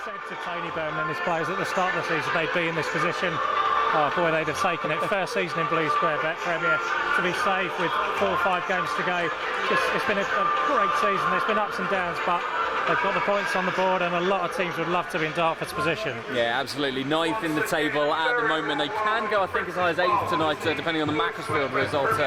said to Tony Byrne and his players at the start of the season they'd be in this position. Oh boy, they'd have taken it. First season in Blue Square Bet Premier, to be safe with 4 or 5 games to go. It's been a great season. There's been ups and downs, but they've got the points on the board, and a lot of teams would love to be in Dartford's position. Yeah, absolutely. 9th in the table at the moment. They can go, I think, as high as 8th tonight, depending on the Macclesfield result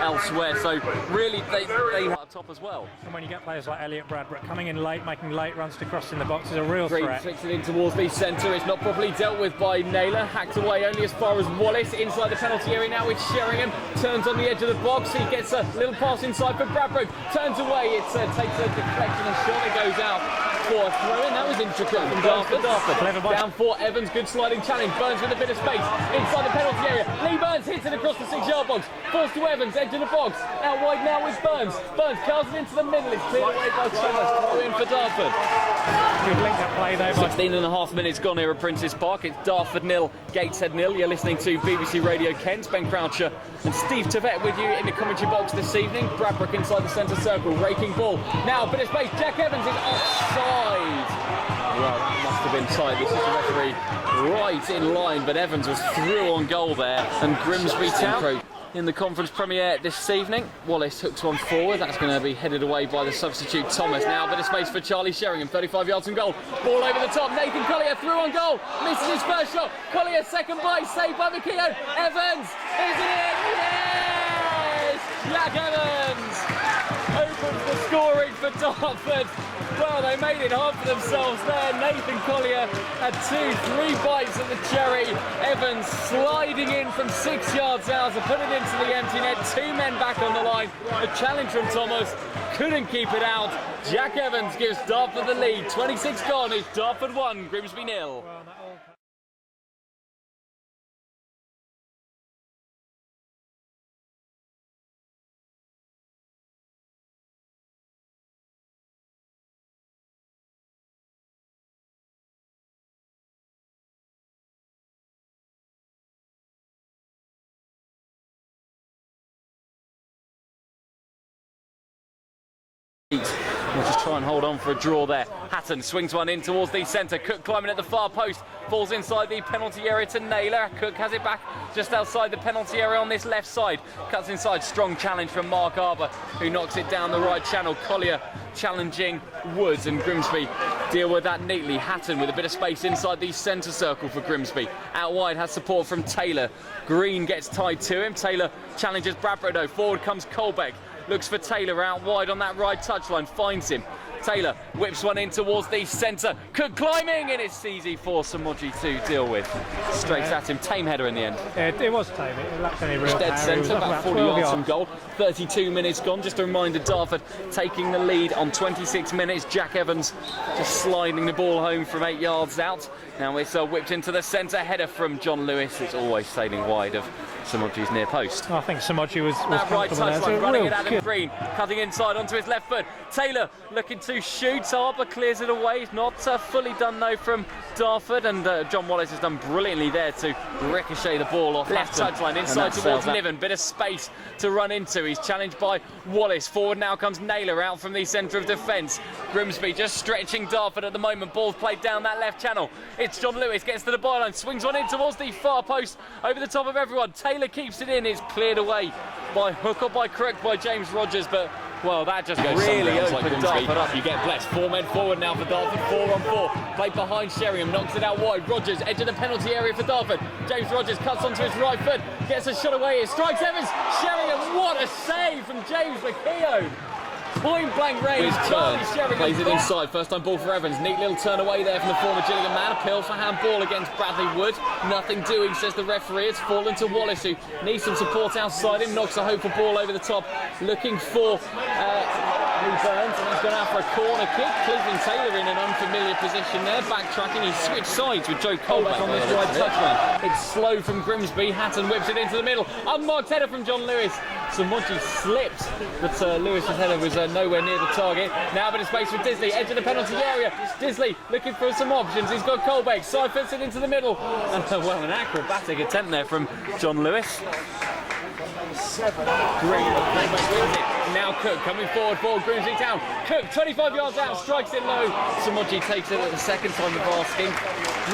elsewhere. So really, they are top as well. And when you get players like Elliot Bradbrook coming in late, making late runs to cross in the box, is a real Green threat. flicks it in towards the centre. It's not properly dealt with by Naylor. Hacked away only as far as Wallace. Inside the penalty area now with Sheringham. Turns on the edge of the box. He gets a little pass inside for Bradbrook. Turns away. It takes a deflection and shot. It goes out for a throw-in. That was intricate from Dartford. Down for Evans. Good sliding challenge. Burns with a bit of space inside the penalty area. Lee Burns hits it across the 6-yard box. Forced to Evans. Edge of the box. Out wide now with Burns. Burns curls it into the middle. It's cleared away by Thomas. Throw-in for Dartford. Good link-up play there. 16.5 minutes gone here at Prince's Park. It's Dartford 0, Gateshead 0. You're listening to BBC Radio Kent. Ben Croucher and Steve Tveit with you in the commentary box this evening. Bradbrook inside the centre circle, raking ball. Now a bit of space. Jack Evans is offside. Well, that must have been tight. This is the referee right in line, but Evans was through on goal there. And Grimsby Town in the Conference Premier this evening. Wallace hooks one forward. That's going to be headed away by the substitute Thomas. Now a bit of space for Charlie Sheringham. 35 yards from goal. Ball over the top. Nathan Collier through on goal. Misses his first shot. Collier second by. Saved by McKeown. Evans is it in? Yes! Jack Evans opens the scoring for Dartford. Well, they made it hard for themselves there. Nathan Collier had 2-3 bites at the cherry. Evans sliding in from 6 yards out to put it into the empty net. 2 men back on the line. A challenge from Thomas. Couldn't keep it out. Jack Evans gives Dartford the lead. 26 gone. It's Dartford 1, Grimsby 0. We'll just try and hold on for a draw there. Hatton swings one in towards the centre. Cook climbing at the far post. Falls inside the penalty area to Naylor. Cook has it back just outside the penalty area on this left side. Cuts inside. Strong challenge from Mark Arbour, who knocks it down the right channel. Collier challenging Woods, and Grimsby deal with that neatly. Hatton with a bit of space inside the centre circle for Grimsby. Out wide has support from Taylor. Green gets tied to him. Taylor challenges Bradbrook though. Forward comes Colbeck. Looks for Taylor out wide on that right touchline, finds him. Taylor whips one in towards the centre. Cook climbing, and it's easy for Samoji to deal with. Straight at him, tame header in the end. It was tame, it lacked any real dead power. centre, about 40 yards from goal. 32 minutes gone. Just a reminder, Dartford taking the lead on 26 minutes. Jack Evans just sliding the ball home from 8 yards out. Now it's whipped into the centre, header from John Lewis. It's always sailing wide of Samoji's near post. I think Samoji was that right touchline, running it Adam good. Green, cutting inside onto his left foot. Taylor looking to shoot. Arbour clears it away. He's not fully done though from Dartford, and John Wallace has done brilliantly there to ricochet the ball off left touchline inside towards Niven. Bit of space to run into. He's challenged by Wallace. Forward now comes Naylor out from the centre of defence. Grimsby just stretching Dartford at the moment. Ball's played down that left channel. It's John Lewis, gets to the byline, swings one in towards the far post over the top of everyone. Taylor keeps it in. It's cleared away by hook or by crook by James Rogers, but well, that just goes really open Dartford up. You get blessed. 4 men forward now for Dartford. 4 on 4. Played behind Sheringham. Knocks it out wide. Rogers, edge of the penalty area for Dartford. James Rogers cuts onto his right foot. Gets a shot away. It strikes Evans. Sheringham. What a save from James McKeown. Point blank range. Charlie Sheringham plays it inside. First time ball for Evans. Neat little turn away there from the former Gillingham man. Appeal for handball against Bradley Wood. Nothing doing, says the referee. It's fallen to Wallace, who needs some support outside him. Knocks a hopeful ball over the top. Looking for Lee Burns, and that's gone out for a corner kick. Cleveland Taylor in an unfamiliar position there. Backtracking. He's switched sides with Joe Colbeck on this right touchline. It's slow from Grimsby. Hatton whips it into the middle. Unmarked header from John Lewis. Samoji slipped, but Lewis's header was nowhere near the target. Now a bit of space for Disley, edge of the penalty area. Disley looking for some options. He's got Colbeck, side fits it into the middle. Well, an acrobatic attempt there from John Lewis. Green wins it. Now Cook coming forward for Grimsby Town. Cook 25 yards out, strikes it low. Samoji takes it at the second time of asking.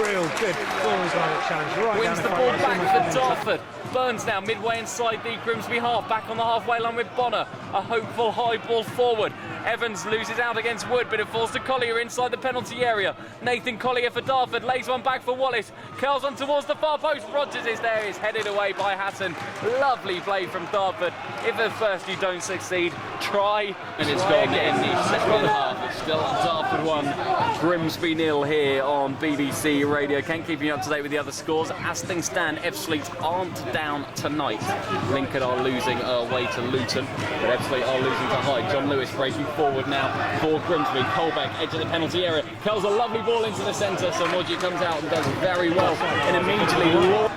Real good forward challenge. Right Wins the ball back for Dartford. Burns now midway inside the Grimsby half, back on the halfway line with Bonner. A hopeful high ball forward. Evans loses out against Wood, but it falls to Collier inside the penalty area. Nathan Collier for Dartford, lays one back for Wallace. Curls on towards the far post. Rogers is there, is headed away by Hatton. Lovely play from Dartford. If at first you don't succeed, try and it's gone again. The second half, it's still Dartford 1, Grimsby 0 here on BBC Radio. Can't keep you up to date with the other scores. As things stand, Ebbsfleet aren't down tonight. Lincoln are losing away to Luton, but Ebbsfleet are losing to Hyde. John Lewis breaking forward now for Grimsby. Colbeck, edge of the penalty area, curls a lovely ball into the centre, so Moji comes out and does very well and immediately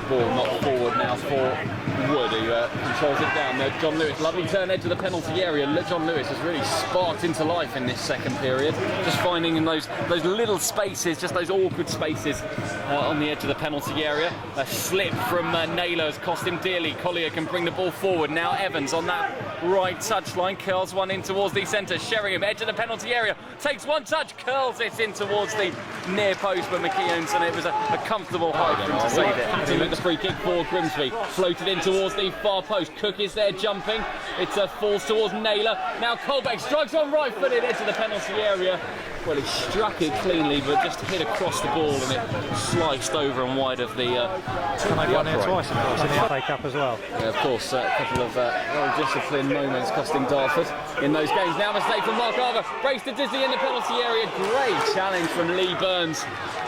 ball knocked forward now for Wood, who controls it down there. John Lewis, lovely turn edge of the penalty area. John Lewis has really sparked into life in this second period, just finding in those little spaces, just those awkward spaces on the edge of the penalty area. A slip from Naylor has cost him dearly. Collier can bring the ball forward. Now Evans on that right touchline, curls one in towards the centre. Sheringham, edge of the penalty area, takes one touch, curls it in towards the near post, but McKeown's, and it was a comfortable hide for him to save it. Hatton with the free kick for Grimsby, floated in towards the far post. Cook is there jumping. It falls towards Naylor. Now Colbeck strikes on right footed edge of the penalty area. Well, he struck it cleanly, but just hit across the ball and it sliced over and wide of the. And they've won there twice, of course, in the FA Cup as well. Yeah, of course, a couple of well-disciplined moments costing Dartford in those games. Now mistake from Mark Arbour, breaks to Disley in the penalty area. Great challenge from Lee Burns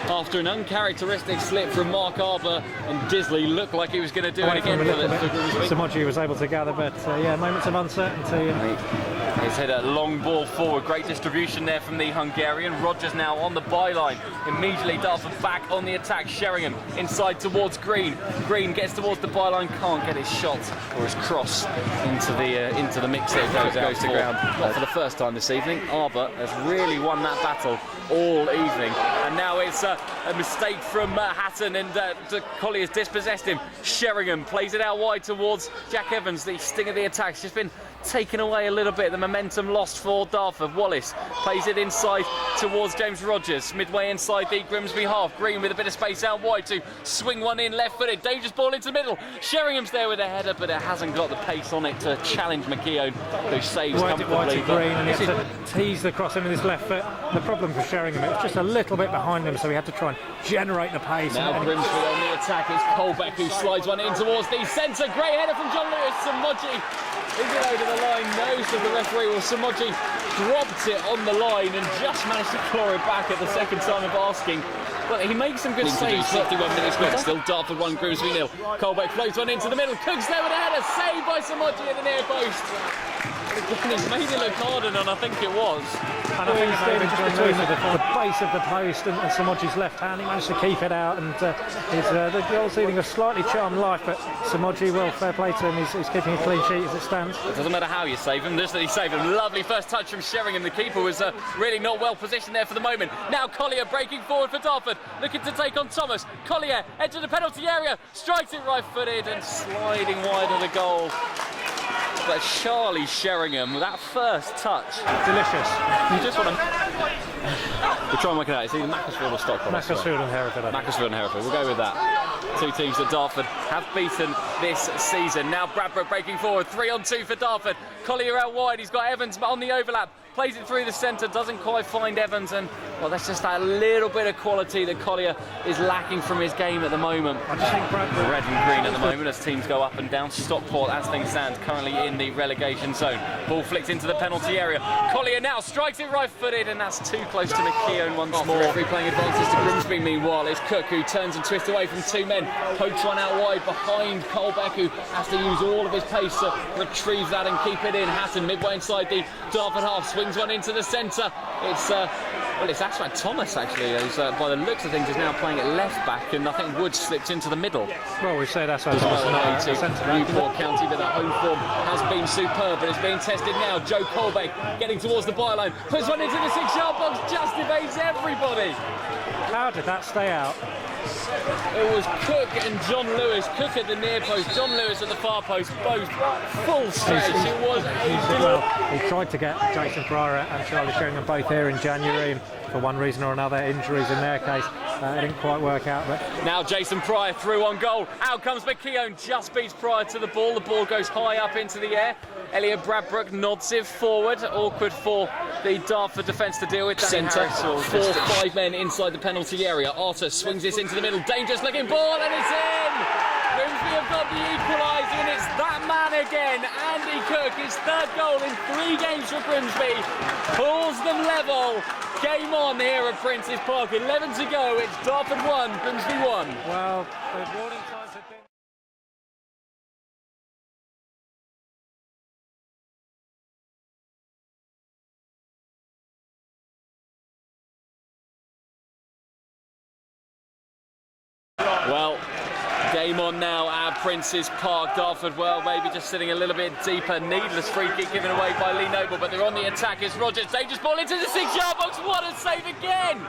after an uncharacteristic slip from Mark Arbour, and Disley looked like he was going to do it again for Grimsby. Samoji was able to gather, but yeah, moments of uncertainty. He's hit a long ball forward, great distribution there from the Hungarian. Rogers now on the byline, immediately Dartford back on the attack. Sheringham inside towards Green. Green gets towards the byline, can't get his shot or his cross into the mix. It goes to ground. Not for the first time this evening. Arbour has really won that battle all evening, and now it's a mistake from Hatton, and Collier's dispossessed him. Sheringham plays it out wide towards Jack Evans. The sting of the attack's just been taken away a little bit, the momentum lost for Dartford. Wallace plays it inside towards James Rogers, midway inside the Grimsby half. Green with a bit of space out wide to swing one in left-footed, dangerous ball into the middle. Sheringham's there with a header, but it hasn't got the pace on it to challenge McKeown, who saves comfortably. Green, and he had to tease the cross in with his left foot. The problem for Sheringham, it was just a little bit behind him, so he had to try and generate the pace. Now Grimsby on the attack. It's Colbeck who slides one in towards the centre. Great header from John Lewis. Samoji is it over the line? No, so the referee. Well, Samoji dropped it on the line and just managed to claw it back at the second time of asking. Well, he makes some good saves. 51 minutes left. Still Dartford 1, Grimsby 0. Colbeck floats one into the middle. Cook's there with a header. Saved by Samoji at the near post. Again, he's made it look harder than I think it was. And I think it's just between the base of the post and Samoji's left hand. He managed to keep it out, and the goal's leading a slightly charmed life, but Samoji, well, fair play to him. He's keeping a clean sheet as it stands. It doesn't matter how you save him, just that he saved him. Lovely first touch from Sheringham. The keeper was really not well positioned there for the moment. Now Collier breaking forward for Dartford, looking to take on Thomas. Collier, edge of the penalty area, strikes it right-footed and sliding wide of the goal. But Charlie Sheringham, that first touch, Delicious. you just want to. We'll try and work it out. It's either Macclesfield or Stockport. Macclesfield and Hereford. Macclesfield and Hereford. We'll go with that. Two teams that Dartford have beaten this season. Now Bradford breaking forward. 3-on-2 for Dartford. Collier out wide. He's got Evans on the overlap. Plays it through the centre. Doesn't quite find Evans. And, well, that's just that little bit of quality that Collier is lacking from his game at the moment. I just think Bradford, red and green at the moment as teams go up and down. Stockport, as things stand, currently in the relegation zone. Ball flicked into the penalty area. Collier now strikes it right-footed, and that's too close to McKeown once more. Referee playing advances to Grimsby. Meanwhile, it's Cook who turns and twists away from two men. Pokes one out wide behind Colbeck, who has to use all of his pace to retrieve that and keep it in. Hatton midway inside the Dartford half, swings one into the centre. It's Aswad Thomas actually, who's by the looks of things is now playing at left back, and I think Wood slipped into the middle. well, we say that's Aswad Thomas To Newport County, but that home form has been superb, but it's being tested now. Joe Colbeck getting towards the byline, puts one into the 6-yard box, just evades everybody. How did that stay out? It was Cook and John Lewis. Cook at the near post, John Lewis at the far post, both full stretch. It was he tried to get Jason Pryor and Charlie Sheringham both here in January, and for one reason or another, injuries in their case, it didn't quite work out. But now Jason Pryor through on goal. Out comes McKeown, just beats Pryor to the ball. The ball goes high up into the air. Elliot Bradbrook nods it forward. Awkward for the Dartford defence to deal with. Centre, 4-5 men inside the penalty area. Arthur swings this into the middle. Dangerous looking ball, and it's in! Grimsby have got the equaliser, and it's that man again. Andy Cook, his third goal in 3 games for Grimsby. Pulls them level. Game on here at Prince's Park. 11 to go. It's Dartford 1, Grimsby 1. Well, the warning signs have been... Well, game on now at Prince's Park. Dartford, well, maybe just sitting a little bit deeper. Needless free kick given away by Lee Noble, but they're on the attack. It's Rogers. Dangerous ball into the 6-yard box. What a save again!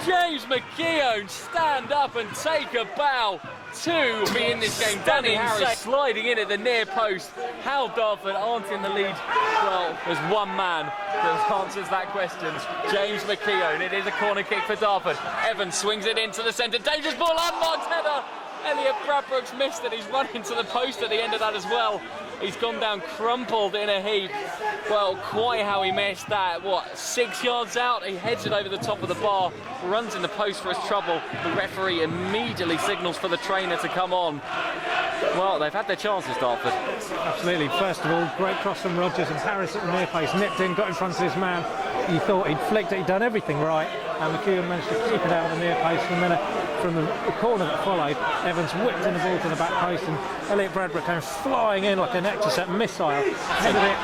James McKeown, stand up and take a bow. 2 be in this game. Danny Harris sliding in at the near post. How Dartford aren't in the lead? Well, there's one man that answers that question. James McKeown. It is a corner kick for Dartford. Evans swings it into the centre. Dangerous ball, unmarked header. Elliot Bradbrook's missed it. He's run into the post at the end of that as well. He's gone down crumpled in a heap. Well, quite how he missed that. What, 6 yards out? He heads it over the top of the bar, runs in the post for his trouble. The referee immediately signals for the trainer to come on. Well, they've had their chances, Dartford. Absolutely. First of all, great cross from Rogers, and Harris at the near post nipped in, got in front of his man. He thought he'd flicked it, he'd done everything right, and McKeown managed to keep it out of the near post. And then from the corner that followed, Evans whipped in the ball to the back post, and Elliot Bradbrook came flying in like an Exocet missile, headed it.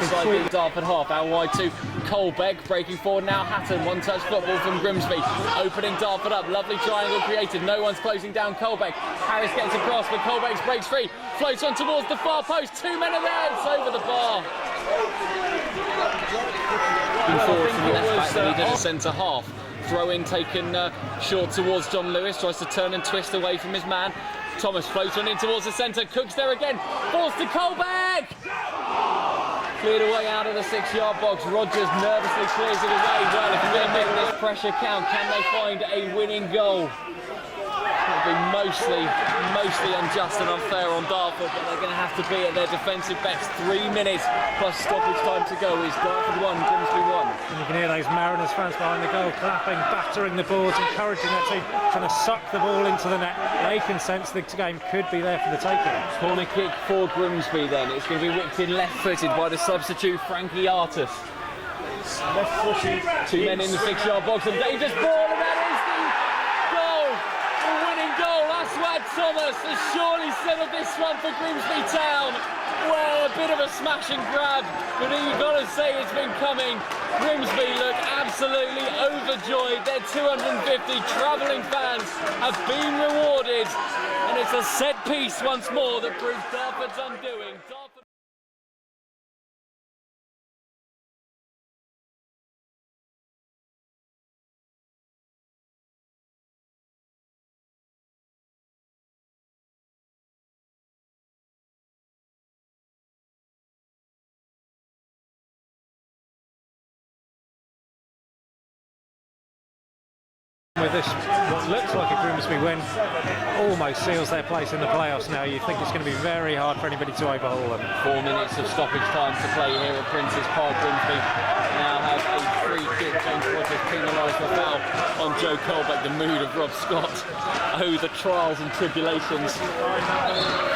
Inside the Dartford half, out wide to Colbeck, breaking forward now. Hatton, one-touch football from Grimsby, opening Dartford up. Lovely triangle created. No one's closing down Colbeck. Harris gets across, but Colbeck breaks free, floats on towards the far post. 2 men are there. It's over the bar. Forward from the left back than he did at centre half. Throw in taken short towards John Lewis, tries to turn and twist away from his man. Thomas floats on in towards the centre. Cook's there again. Forced to Colbeck. Cleared away out of the 6-yard box. Rogers nervously clears it away. Well, if we're going to make this pressure count, can they find a winning goal? It'll be mostly unjust and unfair on Dartford, but they're going to have to be at their defensive best. 3 minutes plus stoppage time to go. Is Dartford 1, Grimsby 1. And you can hear those Mariners fans behind the goal clapping, battering the boards, encouraging their team, trying to suck the ball into the net. They can sense the game could be there for the taking. Corner kick for Grimsby then. It's going to be whipped in left-footed by the substitute Frankie Artus. Left-footed. 2 men in the 6-yard box, and dangerous ball, and that is the goal. The winning goal. Aswad Thomas has surely settled this one for Grimsby Town. Well, a bit of a smash and grab, but you've got to say it's been coming. Grimsby look absolutely overjoyed. Their 250 travelling fans have been rewarded, and it's a set piece once more that proves Dartford's undoing. With this, what looks like a Grimsby win, almost seals their place in the playoffs now. You think it's going to be very hard for anybody to overhaul them. 4 minutes of stoppage time to play here at Prince's Park. Grimsby now have a free kick. James Rogers penalised for foul on Joe Colbeck. The mood of Rob Scott. Oh, the trials and tribulations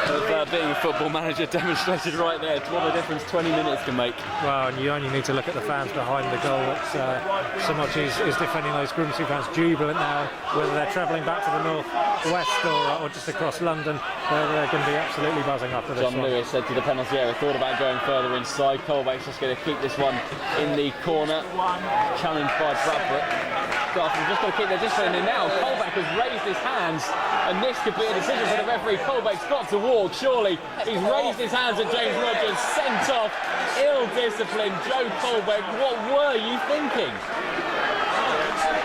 of being a football manager demonstrated right there. What a difference 20 minutes can make. Well, and you only need to look at the fans behind the goal. It's so much is defending those Grimsby fans, jubilant now, whether they're travelling back to the north west or just across London. They're going to be absolutely buzzing after this. John Lewis said to the penalty area, thought about going further inside. Colbeck's just going to keep this one in the corner, challenged by Bradbrook. Dartford just got to keep their discipline in now. Colbeck has raised his hands, and this could be a decision for the referee. Colbeck's got to walk, surely. He's raised his hands at James Rogers, sent off, ill-disciplined. Joe Colbeck, what were you thinking?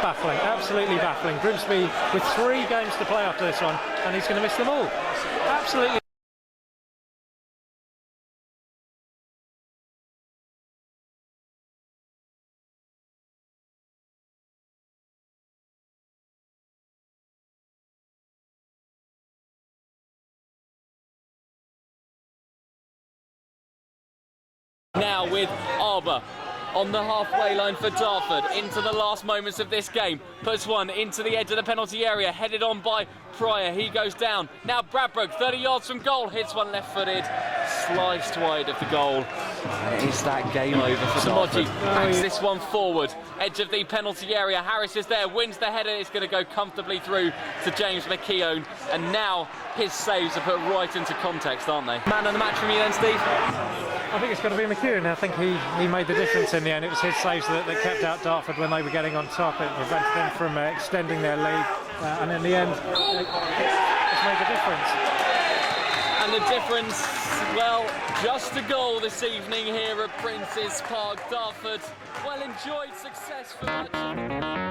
Baffling. baffling, absolutely baffling. Grimsby with 3 games to play after this one, and he's going to miss them all. Absolutely. Now with Arbour on the halfway line for Dartford, into the last moments of this game, puts one into the edge of the penalty area, headed on by Pryor, he goes down. Now Bradbrook, 30 yards from goal, hits one left-footed, sliced wide of the goal. And is that game over for Dartford? Backs this one forward, edge of the penalty area, Harris is there, wins the header, it's going to go comfortably through to James McKeown, and now his saves are put right into context, aren't they? Man of the match from you then, Steve? I think it's got to be McKeown. I think he made the difference in the end. It was his saves that kept out Dartford when they were getting on top. It prevented them from extending their lead, and in the end, it's made the difference. And the difference, well, just a goal this evening here at Prince's Park. Dartford, well enjoyed success for much.